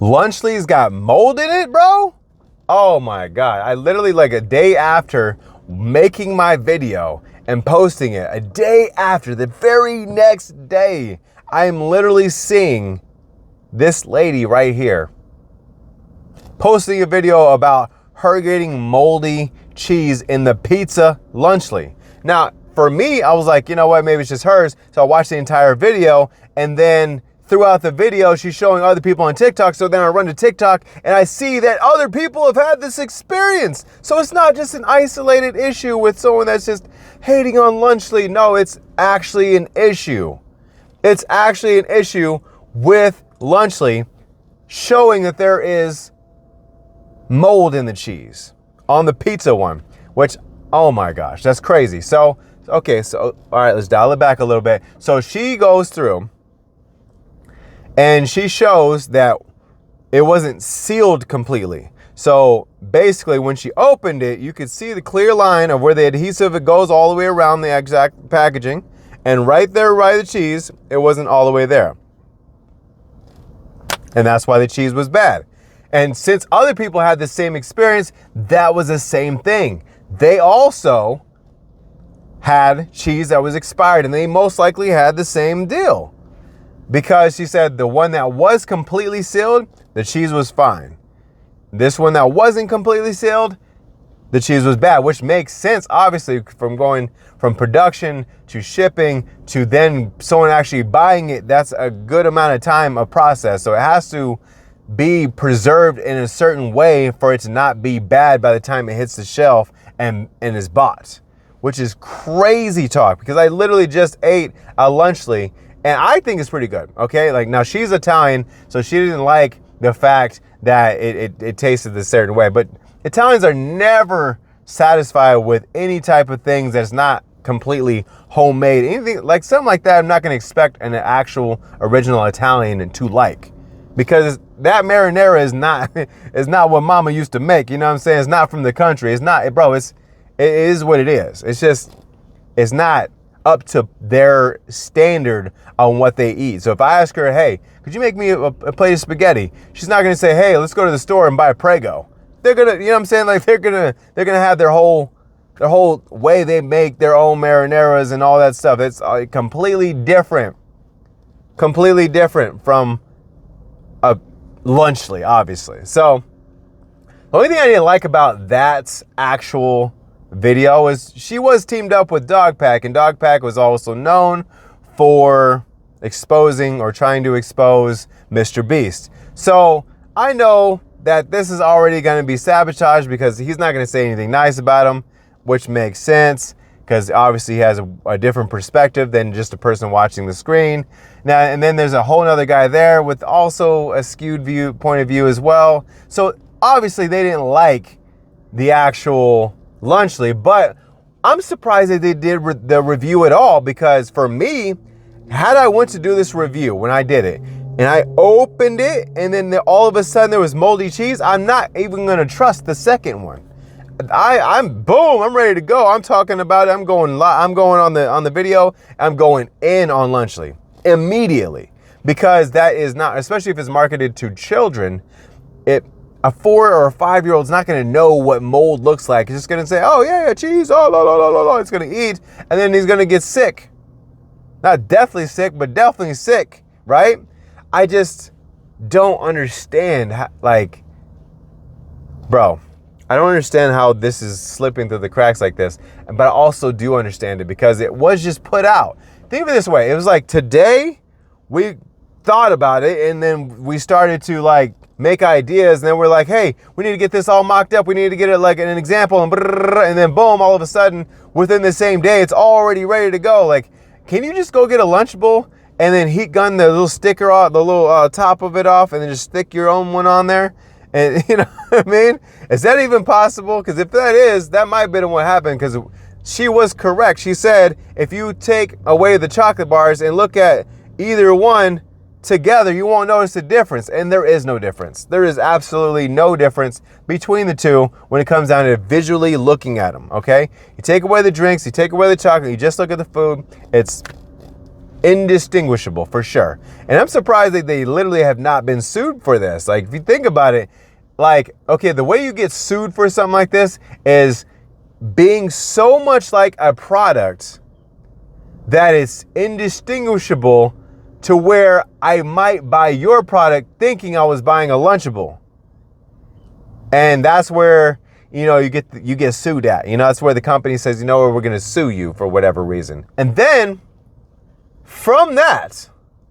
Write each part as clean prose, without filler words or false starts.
Lunchly's got mold in it, bro? Oh my God. I literally, like a day after making my video and posting it, a day after, the very next day, I'm literally seeing this lady right here posting a video about her getting moldy cheese in the pizza Lunchly. Now, for me, I was like, you know what, maybe it's just hers. So I watched the entire video, and then throughout the video, she's showing other people on TikTok. So then I run to TikTok and I see that other people have had this experience. So it's not just an isolated issue with someone that's just hating on Lunchly. No, it's actually an issue. It's actually an issue with Lunchly showing that there is mold in the cheese on the pizza one, which, oh my gosh, that's crazy. So, okay, so, all right, let's dial it back a little bit. So she goes through and she shows that it wasn't sealed completely. So basically when she opened it, you could see the clear line of where the adhesive, it goes all the way around the exact packaging. And right there by the cheese, it wasn't all the way there. And that's why the cheese was bad. And since other people had the same experience, that was the same thing. They also had cheese that was expired, and they most likely had the same deal. Because she said the one that was completely sealed, the cheese was fine. This one that wasn't completely sealed, the cheese was bad, which makes sense, obviously, from going from production to shipping to then someone actually buying it. That's a good amount of time of process. So it has to be preserved in a certain way for it to not be bad by the time it hits the shelf and is bought, which is crazy talk, because I literally just ate a Lunchly and I think it's pretty good. Okay, like, now she's Italian, so she didn't like the fact that it tasted a certain way, but Italians are never satisfied with any type of things that's not completely homemade. Anything like something like that, I'm not going to expect an actual original Italian to like, because that marinara is not what Mama used to make. You know what I'm saying? It's not from the country. It's not, bro. It is what it is. It's just, it's not up to their standard on what they eat. So if I ask her, hey, could you make me a plate of spaghetti? She's not going to say, hey, let's go to the store and buy a Prego. They're gonna, you know what I'm saying? Like they're gonna have their whole way they make their own marinaras and all that stuff. It's completely different from a Lunchly, obviously. So the only thing I didn't like about that actual video is she was teamed up with Dogpack, and Dogpack was also known for exposing or trying to expose Mr. Beast. So I know that this is already going to be sabotaged because he's not going to say anything nice about him, which makes sense because obviously he has a different perspective than just a person watching the screen. Now, and then there's a whole other guy there with also a skewed point of view as well. So obviously they didn't like the actual Lunchly, but I'm surprised that they did the review at all, because for me, had I went to do this review when I did it, and I opened it, and then all of a sudden there was moldy cheese, I'm not even going to trust the second one. I'm ready to go. I'm talking about it. I'm going on the video. I'm going in on Lunchly immediately, because that is not, especially if it's marketed to children, a 4 or a 5-year-old's not going to know what mold looks like. He's just going to say, oh yeah, cheese, oh la la la la la. It's going to eat, and then he's going to get sick. Not deathly sick, but definitely sick, right? I just don't understand how, like, bro, I don't understand how this is slipping through the cracks like this, but I also do understand it because it was just put out. Think of it this way. It was like today we thought about it, and then we started to like make ideas, and then we're like, hey, we need to get this all mocked up. We need to get it like an example, and then boom, all of a sudden within the same day, it's already ready to go. Like, can you just go get a Lunchable and then heat gun the little sticker off, the little top of it off, and then just stick your own one on there? And you know what I mean? Is that even possible? Because if that is, that might have been what happened, because she was correct. She said, if you take away the chocolate bars and look at either one together, you won't notice the difference. And there is no difference. There is absolutely no difference between the two when it comes down to visually looking at them, okay? You take away the drinks, you take away the chocolate, you just look at the food, it's Indistinguishable, for sure. And I'm surprised that they literally have not been sued for this. Like, if you think about it, like, okay, the way you get sued for something like this is being so much like a product that it's indistinguishable to where I might buy your product thinking I was buying a Lunchable. And that's where, you know, you get sued at. You know, that's where the company says, you know what, we're going to sue you for whatever reason. And then from that,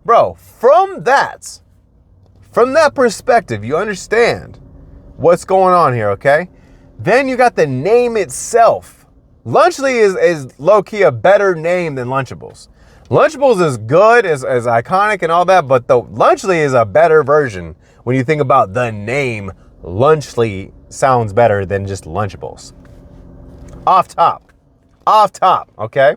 bro, from that perspective, you understand what's going on here, okay? Then you got the name itself. Lunchly is low-key a better name than Lunchables. Lunchables is good, is iconic and all that, but the Lunchly is a better version. When you think about the name, Lunchly sounds better than just Lunchables. Off top, okay?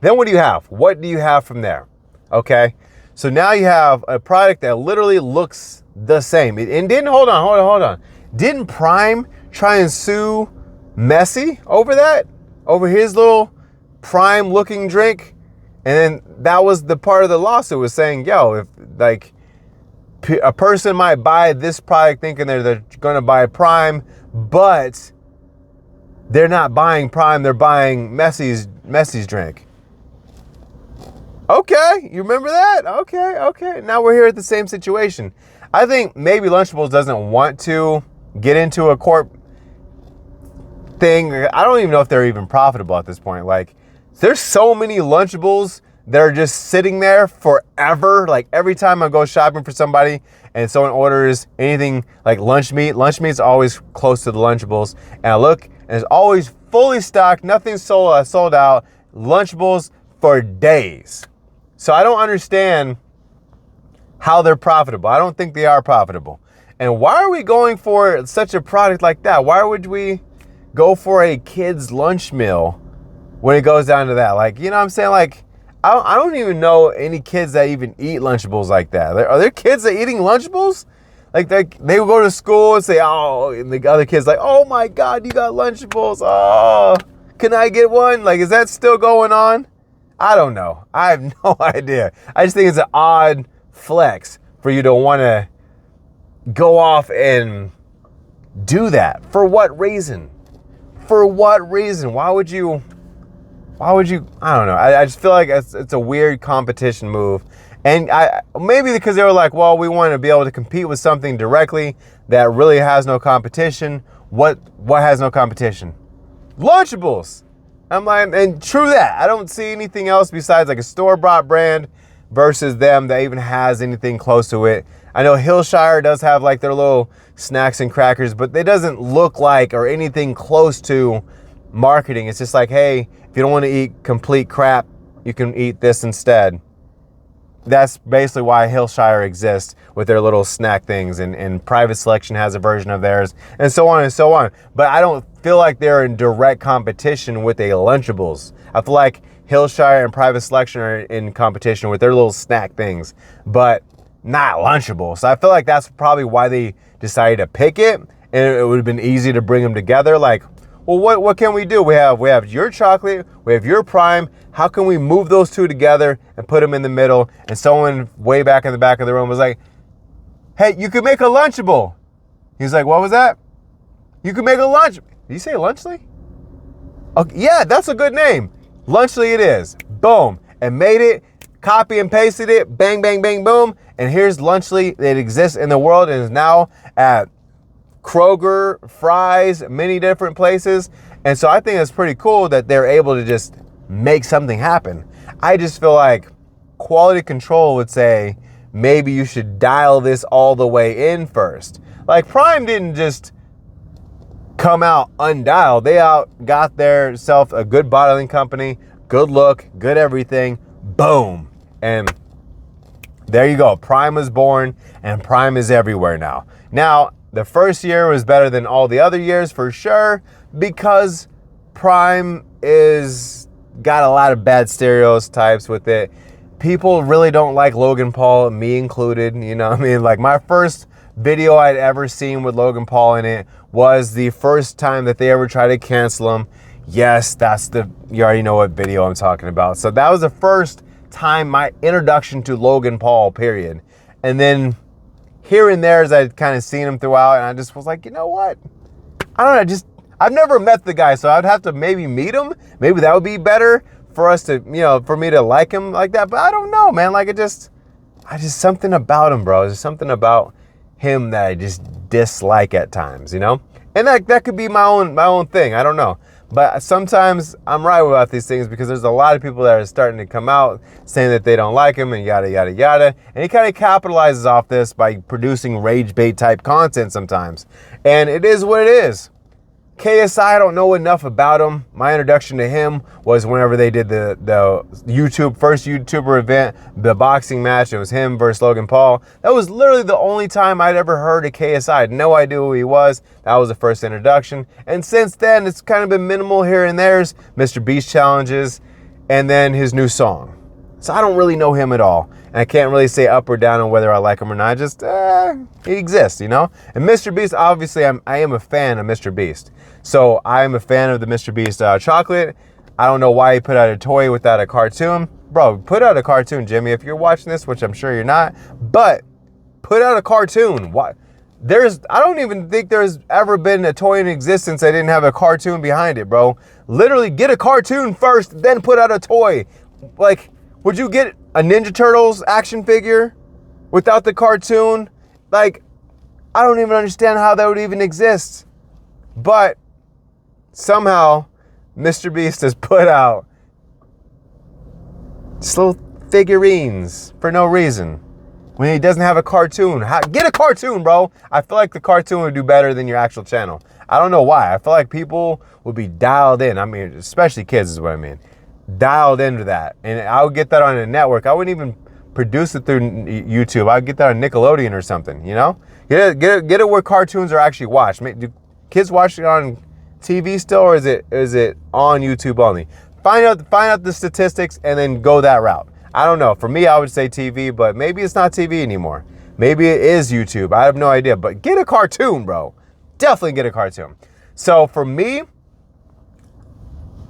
Then what do you have? What do you have from there? Okay, so now you have a product that literally looks the same. And didn't, hold on. Didn't Prime try and sue Messi over that? Over his little Prime looking drink? And then that was the part of the lawsuit, was saying, yo, if like a person might buy this product thinking they're going to buy Prime, but they're not buying Prime, they're buying Messi's drink. Okay, you remember that? Okay. Now we're here at the same situation. I think maybe Lunchables doesn't want to get into a court thing. I don't even know if they're even profitable at this point. Like, there's so many Lunchables that are just sitting there forever. Like, every time I go shopping for somebody and someone orders anything like lunch meat's always close to the Lunchables. And I look, and it's always fully stocked, nothing sold out. Lunchables for days. So I don't understand how they're profitable. I don't think they are profitable. And why are we going for such a product like that? Why would we go for a kid's lunch meal when it goes down to that? Like, you know what I'm saying? Like, I don't even know any kids that even eat Lunchables like that. Are there kids that eating Lunchables? Like, they will go to school and say, oh, and the other kids like, oh my God, you got Lunchables. Oh, can I get one? Like, is that still going on? I don't know. I have no idea. I just think it's an odd flex for you to want to go off and do that. For what reason? Why would you? I don't know. I just feel like it's a weird competition move. And maybe because they were like, well, we want to be able to compete with something directly that really has no competition. What has no competition? Lunchables. I'm like, and true that. I don't see anything else besides like a store-bought brand versus them that even has anything close to it. I know Hillshire does have like their little snacks and crackers, but they doesn't look like or anything close to marketing. It's just like, hey, if you don't want to eat complete crap, you can eat this instead. That's basically why Hillshire exists with their little snack things, and Private Selection has a version of theirs, and so on and so on. But I don't feel like they're in direct competition with a Lunchables. I feel like Hillshire and Private Selection are in competition with their little snack things, but not Lunchables. So I feel like that's probably why they decided to pick it, and it would have been easy to bring them together. Like, well, what can we do? We have your chocolate, we have your Prime. How can we move those two together and put them in the middle? And someone way back in the back of the room was like, hey, you could make a Lunchable. He's like, what was that? You could make a lunch. Did you say Lunchly? Okay, yeah, that's a good name. Lunchly it is. Boom. And made it, copy and pasted it, bang, bang, bang, boom. And here's Lunchly that exists in the world and is now at Kroger, Fry's, many different places. And so I think it's pretty cool that they're able to just make something happen. I just feel like quality control would say, maybe you should dial this all the way in first. Like, Prime didn't just come out undialed. They got their self a good bottling company, good look, good everything, boom. And there you go. Prime was born, and Prime is everywhere now. Now, the first year was better than all the other years for sure, because Prime is got a lot of bad stereotypes with it. People really don't like Logan Paul, me included. You know what I mean? Like, my first video I'd ever seen with Logan Paul in it was the first time that they ever tried to cancel him. Yes, you already know what video I'm talking about. So that was the first time, my introduction to Logan Paul, period. And then here and there, as I'd kind of seen him throughout, and I just was like, you know what? I don't know, I've never met the guy, so I'd have to maybe meet him. Maybe that would be better for us to, for me to like him like that. But I don't know, man. Like, I just something about him, bro. There's something about him that I just dislike at times, And that could be my own thing. I don't know. But sometimes I'm right about these things because there's a lot of people that are starting to come out saying that they don't like him and yada, yada, yada. And he kind of capitalizes off this by producing rage bait type content sometimes. And it is what it is. KSI, I don't know enough about him. My introduction to him was whenever they did the first YouTuber event, the boxing match. It was him versus Logan Paul. That was literally the only time I'd ever heard of KSI. I had no idea who he was. That was the first introduction. And since then, it's kind of been minimal here and there's Mr. Beast challenges and then his new song. So I don't really know him at all. And I can't really say up or down on whether I like him or not. Just, he exists, And Mr. Beast, obviously, I am a fan of Mr. Beast. So I'm a fan of the Mr. Beast chocolate. I don't know why he put out a toy without a cartoon. Bro, put out a cartoon, Jimmy. If you're watching this, which I'm sure you're not, but put out a cartoon. Why? I don't even think there's ever been a toy in existence that didn't have a cartoon behind it, bro. Literally, get a cartoon first, then put out a toy. Like, would you get a Ninja Turtles action figure without the cartoon? Like, I don't even understand how that would even exist. But somehow, Mr. Beast has put out just little figurines for no reason when he doesn't have a cartoon. Get a cartoon, bro. I feel like the cartoon would do better than your actual channel. I don't know why. I feel like people would be dialed in. I mean, especially kids is what I mean. Dialed into that. And I would get that on a network. I wouldn't even produce it through YouTube. I'd get that on Nickelodeon or something, Get it where cartoons are actually watched. Do kids watch it on TV still, or is it on YouTube only? Find out the statistics and then go that route. I don't know. For me, I would say TV, but maybe it's not TV anymore. Maybe it is YouTube. I have no idea. But get a cartoon, bro. Definitely get a cartoon. So for me,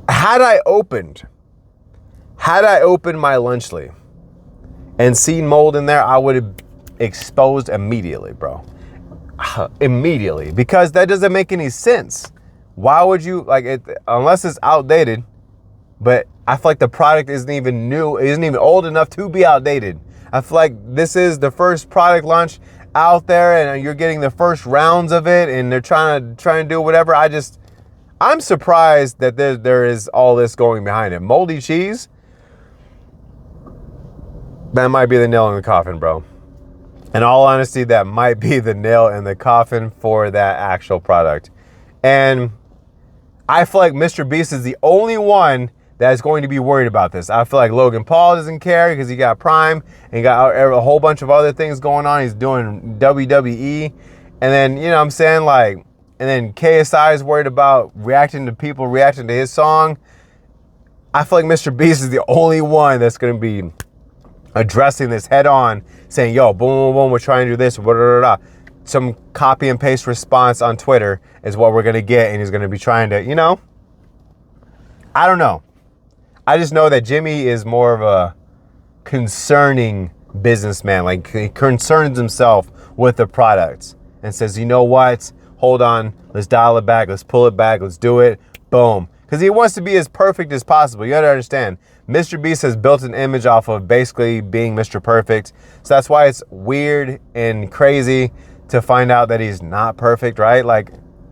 had I opened my Lunchly and seen mold in there, I would have exposed immediately, bro. Immediately. Because that doesn't make any sense. Why would you, unless it's outdated, but I feel like the product isn't even new, isn't even old enough to be outdated. I feel like this is the first product launch out there and you're getting the first rounds of it and they're trying to do whatever. I'm surprised that there is all this going behind it. Moldy cheese, that might be the nail in the coffin, bro. In all honesty, that might be the nail in the coffin for that actual product. And I feel like Mr. Beast is the only one that is going to be worried about this. I feel like Logan Paul doesn't care because he got Prime and he got a whole bunch of other things going on. He's doing WWE. And then, I'm saying, and then KSI is worried about reacting to people reacting to his song. I feel like Mr. Beast is the only one that's going to be addressing this head on, saying, yo, boom, boom, boom, we're trying to do this, blah, blah, blah. Some copy and paste response on Twitter is what we're going to get, and he's going to be trying to, I don't know. I just know that Jimmy is more of a concerning businessman. He concerns himself with the products and says, you know what? Hold on. Let's dial it back. Let's pull it back. Let's do it. Boom. Because he wants to be as perfect as possible. You got to understand. Mr. Beast has built an image off of basically being Mr. Perfect. So that's why it's weird and crazy to find out that he's not perfect, right?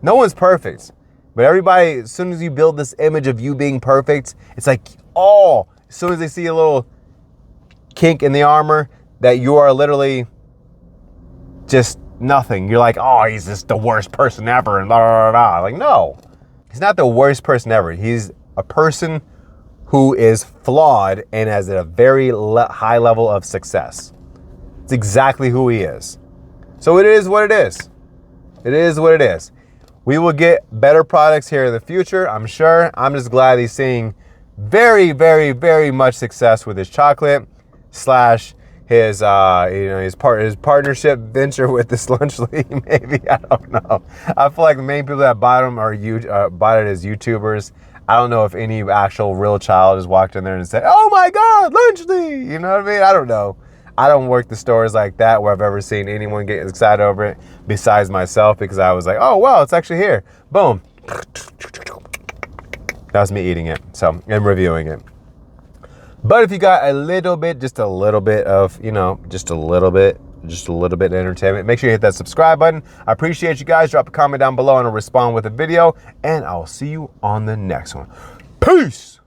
No one's perfect. But everybody, as soon as you build this image of you being perfect, it's like, as soon as they see a little kink in the armor, that you are literally just nothing. You're like, he's just the worst person ever, and blah, blah, blah. No. He's not the worst person ever. He's a person who is flawed and has a very high level of success. It's exactly who he is. So it is what it is. It is what it is. We will get better products here in the future, I'm sure. I'm just glad he's seeing very, very, very much success with his chocolate / his his partnership venture with this Lunchly. Maybe, I don't know. I feel like the main people that bought him bought it as YouTubers. I don't know if any actual real child has walked in there and said, "Oh my God, Lynchley!" You know what I mean? I don't know. I don't work the stores like that where I've ever seen anyone get excited over it besides myself, because I was like, "Oh wow, it's actually here." Boom. That was me eating it, so, and reviewing it. But if you got a little bit, just a little bit of, just a little bit of entertainment, make sure you hit that subscribe button. I appreciate you guys. Drop a comment down below and I'll respond with a video, and I'll see you on the next one. Peace.